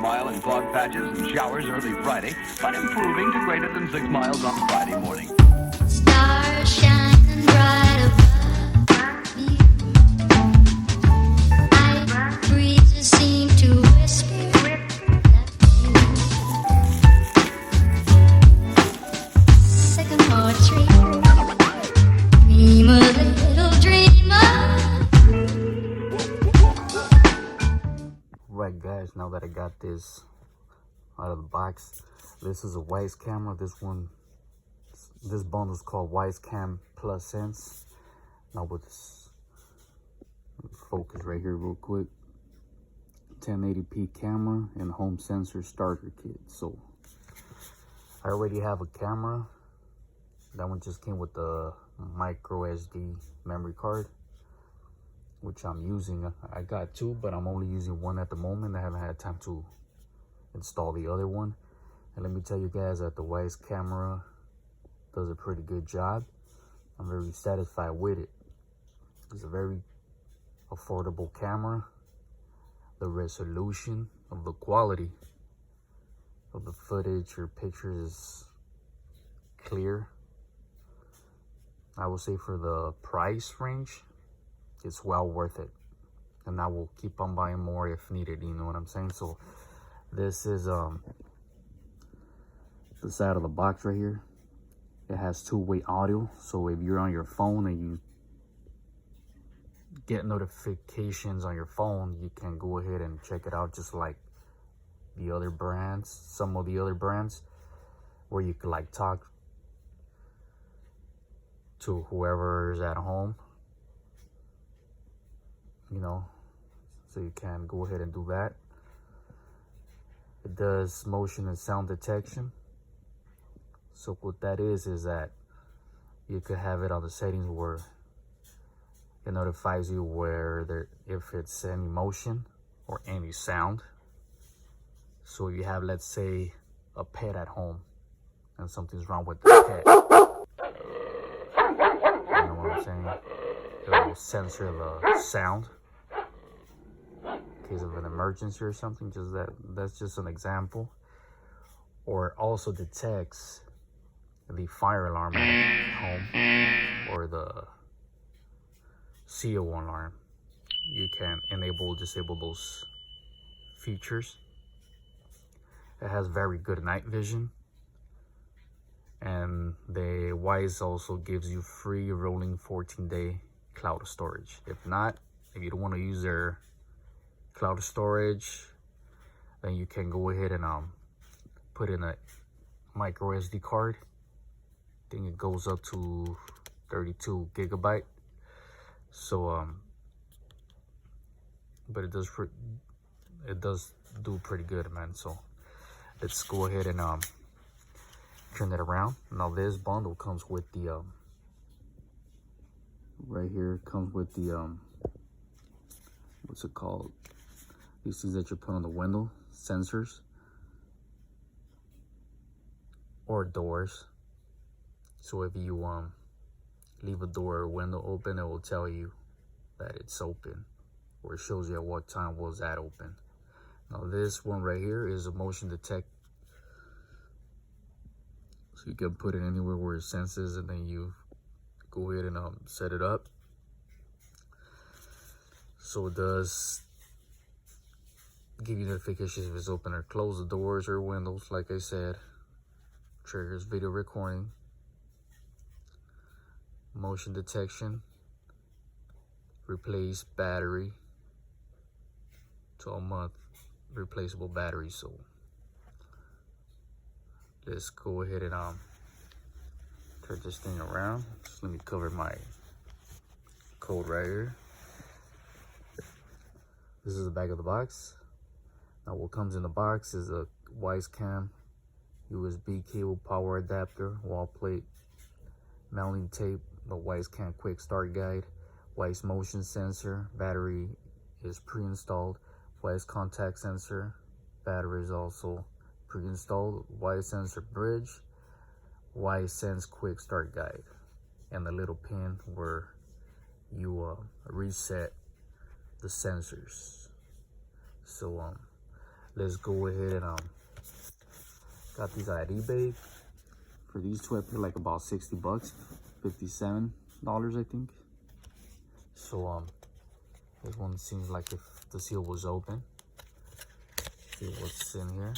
mile in fog patches and showers early Friday, but improving to greater than 6 miles on Friday morning. Stars shining bright above me. Night breezes seem to whisper that sycamore tree. Dream a little dreamer. Right guys, now that I got this out of the box, this is a Wyze camera. This bundle is called Wyze Cam Plus Sense. Now with this, focus right here real quick, 1080p camera and home sensor starter kit. So I already have a camera. That one just came with the micro SD memory card, which I'm using. I got two, but I'm only using one at the moment. I haven't had time to install the other one. And let me tell you guys that the Wyze camera does a pretty good job. I'm very satisfied with it. It's a very affordable camera. The resolution of the quality of the footage or pictures is clear. I will say for the price range, it's well worth it, and I will keep on buying more if needed, you know what I'm saying? So this is the side of the box right here. It has two-way audio, so if you're on your phone and you get notifications on your phone, you can go ahead and check it out, just like the other brands, some of the other brands, where you could like talk to whoever's at home, you know, so you can go ahead and do that. It does motion and sound detection. So what that is that you could have it on the settings where it notifies you if it's any motion or any sound. So you have, let's say, a pet at home and something's wrong with the pet. You know what I'm saying? It will censor the sound in case of an emergency or something. That's just an example. Or also detects the fire alarm at home or the CO alarm. You can disable those features. It has very good night vision, and the Wyze also gives you free rolling 14-day cloud storage. If you don't want to use their cloud storage, then you can go ahead and put in a micro SD card. I think it goes up to 32 gigabyte. So but it does do pretty good, man. So let's go ahead and turn it around. Now this bundle comes with the right here, comes with the what's it called, these things that you put on the window, sensors or doors. So if you leave a door or window open, it will tell you that it's open, or it shows you at what time was that open. Now this one right here is a motion detect, so you can put it anywhere where it senses, and then you go ahead and set it up. So it does give you notifications if it's open or closed. The doors or windows, like I said. Triggers video recording, motion detection, replace battery, 12-month replaceable battery. So let's go ahead and turn this thing around. Just let me cover my code right here. This is the back of the box. Now what comes in the box is a Wyze Cam USB cable, power adapter, wall plate, mounting tape, the Wyze Cam quick start guide, Wyze motion sensor, battery is pre-installed, Wyze contact sensor, battery is also pre-installed, Wyze sensor bridge, Wyze sense quick start guide, and the little pin where you reset the sensors. So let's go ahead and got these at eBay. For these two I paid like about 60 bucks, $57 I think. So this one seems like if the seal was open. See what's in here.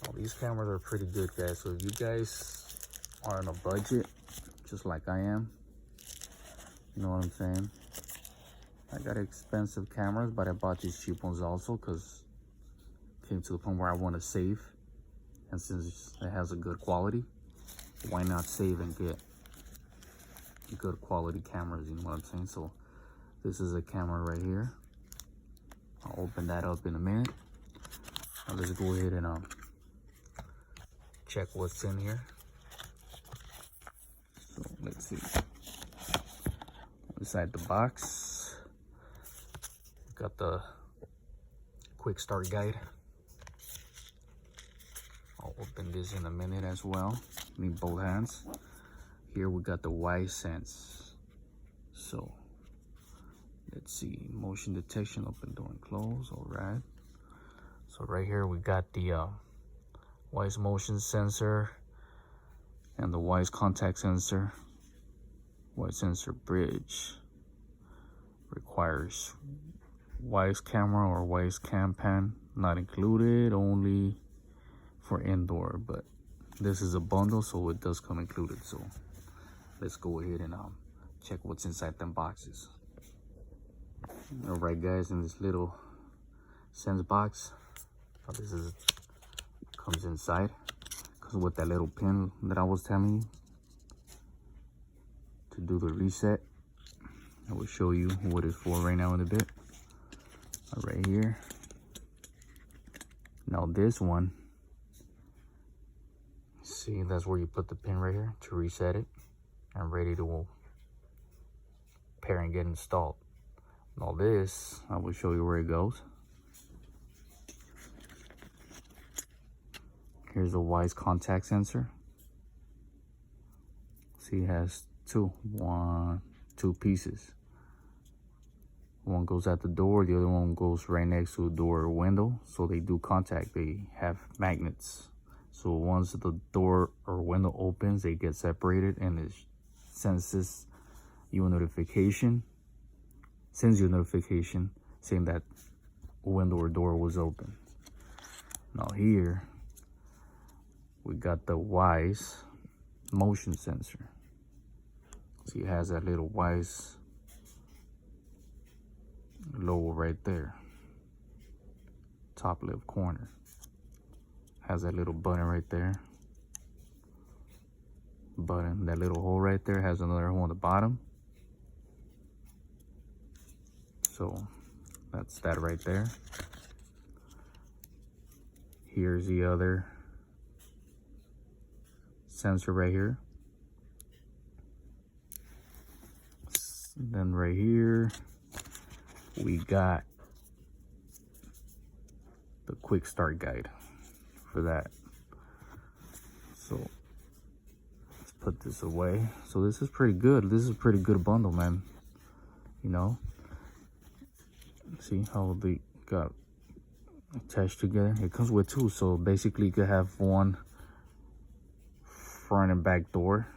Oh, these cameras are pretty good, guys. So if you guys are on a budget, just like I am, you know what I'm saying? I got expensive cameras, but I bought these cheap ones also because it came to the point where I want to save. And since it has a good quality, why not save and get good quality cameras, you know what I'm saying? So this is a camera right here. I'll open that up in a minute. Now let's go ahead and check what's in here. So let's see. Inside the box, got the quick start guide. I'll open this in a minute as well. Need both hands. Here we got the Wyze. So let's see, motion detection, open door and close. All right. So right here we got the Wyze motion sensor and the Wyze contact sensor. Wyze sensor bridge requires Wyze camera or Wyze cam pan, not included, only for indoor, but this is a bundle, so it does come included. So let's go ahead and check what's inside them boxes. All right, guys, in this little sense box, this is comes inside, because with that little pin that I was telling you to do the reset. I will show you what it's for right now in a bit. Right here. Now this one, see, that's where you put the pin right here to reset it and ready to pair and get installed. Now this, I will show you where it goes. Here's a Wyze contact sensor. See, it has two pieces. One goes at the door, the other one goes right next to the door or window. So they do contact, they have magnets. So once the door or window opens, they get separated and it sends you a notification saying that window or door was open. Now here, we got the Wyze motion sensor. See, it has that little Wyze logo right there, top left corner. Has that little button right there. That little hole right there has another hole on the bottom. So that's that right there. Here's the other sensor right here. Then right here we got the quick start guide for that. So let's put this away. So this is pretty good. This is a pretty good bundle, man. You know, see how they got attached together. It comes with two, so basically you could have one front and back door.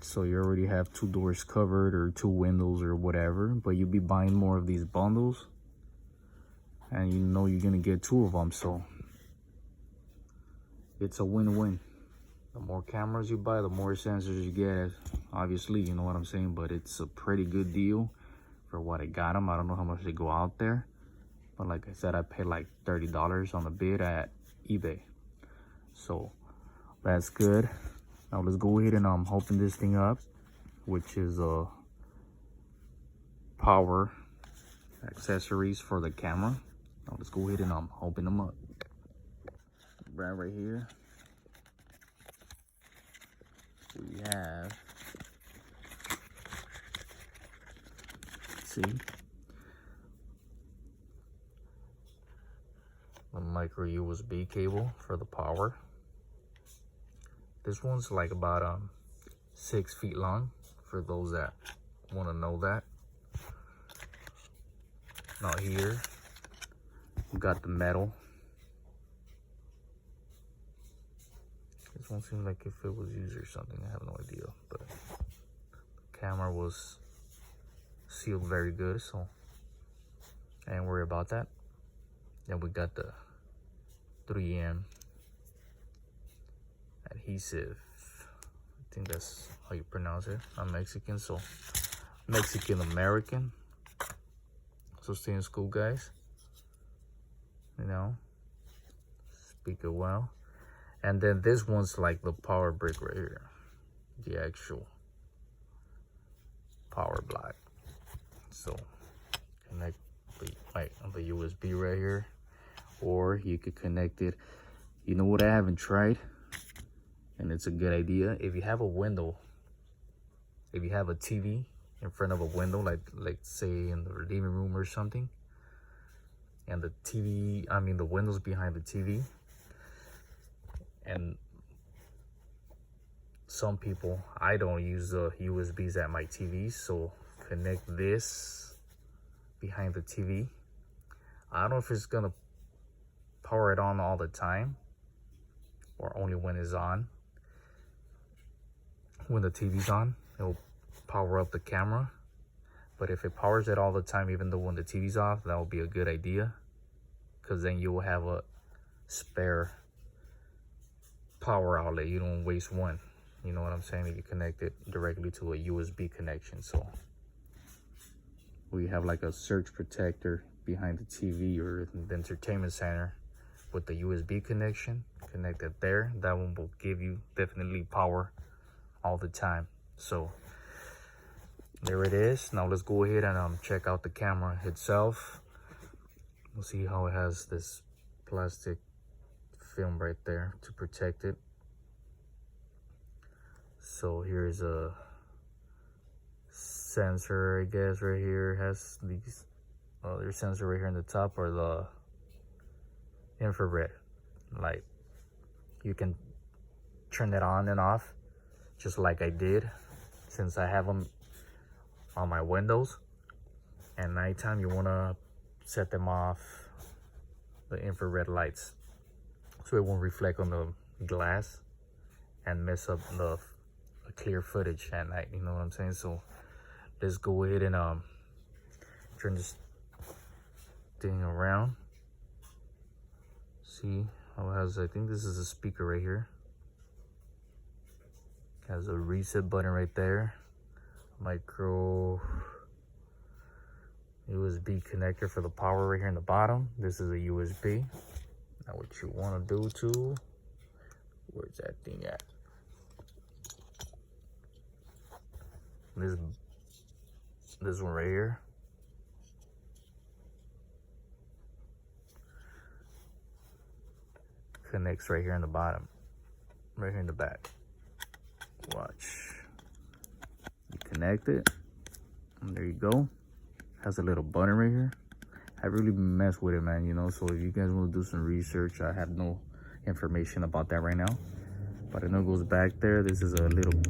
So you already have two doors covered or two windows or whatever, but you'll be buying more of these bundles and you know you're gonna get two of them. So it's a win-win. The more cameras you buy, the more sensors you get, obviously, you know what I'm saying, but it's a pretty good deal for what I got them. I don't know how much they go out there, but like I said, I paid like $30 on the bid at eBay. So that's good. Now let's go ahead and open this thing up, which is power accessories for the camera. Now let's go ahead and open them up. Right here we have, see, a micro USB cable for the power. This one's like about 6 feet long for those that want to know that. Now here we got the metal. This one seems like if it was used or something, I have no idea, but the camera was sealed very good, so I ain't worry about that. Then we got the 3M adhesive. I think that's how you pronounce it. I'm Mexican, so Mexican American. So stay in school, guys. You know, speak it well. And then this one's like the power brick right here, the actual power block. So connect the USB right here, or you could connect it. You know what I haven't tried, and it's a good idea. If you have a window, if you have a TV in front of a window, like say in the living room or something, and the TV, I mean the windows behind the TV, and some people, I don't use the USBs at my TV, so connect this behind the TV. I don't know if it's gonna power it on all the time or only when it's on. When the TV's on, it'll power up the camera. But if it powers it all the time, even though when the TV's off, that would be a good idea, because then you will have a spare power outlet. You don't waste one. You know what I'm saying? If you connect it directly to a USB connection. So we have like a surge protector behind the TV or the entertainment center with the USB connection connected there. That one will give you definitely power all the time. So there it is. Now let's go ahead and check out the camera itself. We'll see how it has this plastic film right there to protect it. So here's a sensor, I guess, right here. It has these other sensor right here in the top, or the infrared light. You can turn it on and off just like I did, since I have them on my windows. And nighttime you want to set them off, the infrared lights, so it won't reflect on the glass and mess up the clear footage at night. You know what I'm saying? So let's go ahead and turn this thing around. See how it has, I think this is a speaker right here. It has a reset button right there. Micro USB connector for the power right here in the bottom. This is a USB. Now what you want to do too, where's that thing at? This one right here. Connects right here in the bottom, right here in the back. Watch. You connect it, and there you go. Has a little button right here. I really mess with it, man, you know, so if you guys want to do some research, I have no information about that right now, but I know it goes back there. This is a little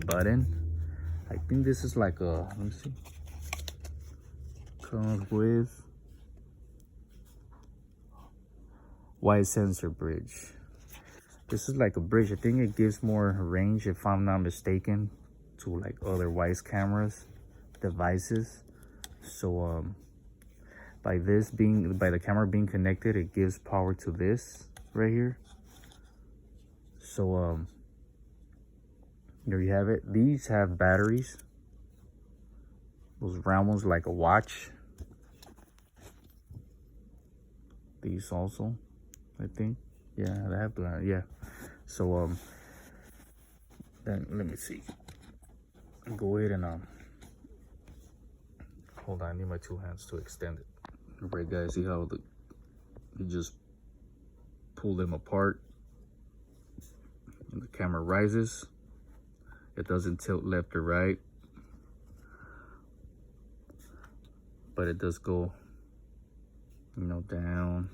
button. I think this is like a, let me see, comes with Wyze sensor bridge. This is like a bridge. I think it gives more range, if I'm not mistaken, to like other Wyze cameras devices. So by the camera being connected, it gives power to this right here. So there you have it. These have batteries, those round ones, like a watch. These also, I think, yeah, they have to, yeah. So then let me see, go ahead and hold on, I need my two hands to extend it. Alright guys, see how you just pull them apart and the camera rises. It doesn't tilt left or right, but it does go, you know, down.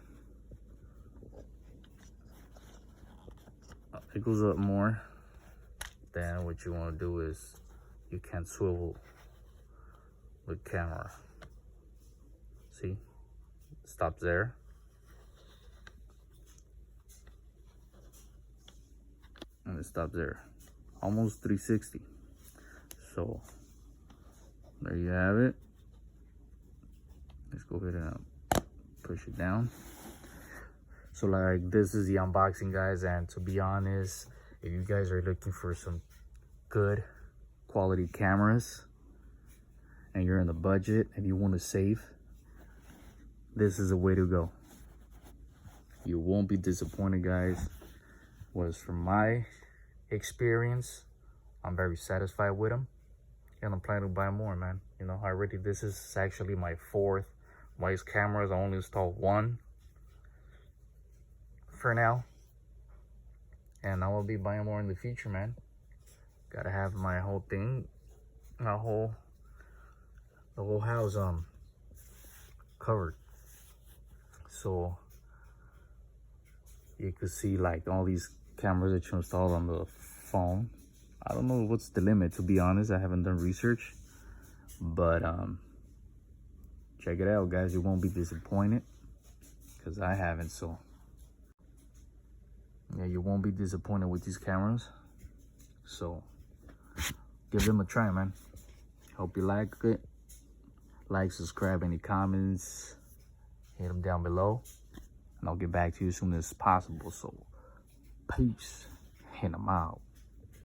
It goes up more. Then what you want to do is, you can swivel the camera. See, stops there. And it stops there. Almost 360. So there you have it. Let's go ahead and push it down. So like, this is the unboxing, guys, and to be honest, if you guys are looking for some good quality cameras and you're in the budget and you want to save, this is the way to go. You won't be disappointed, guys. Was from my experience, I'm very satisfied with them, and I'm planning to buy more, man. You know, this is actually my 4th Wyze cameras. I only installed 1 for now, and I will be buying more in the future, man. Gotta have my whole thing, the whole house covered. So you could see like all these cameras that you install on the phone. I don't know what's the limit, to be honest. I haven't done research, but check it out, guys. You won't be disappointed, because I haven't. So yeah, you won't be disappointed with these cameras. So give them a try, man. Hope you like it. Like, subscribe, any comments, hit them down below, and I'll get back to you as soon as possible. So peace, and I'm out.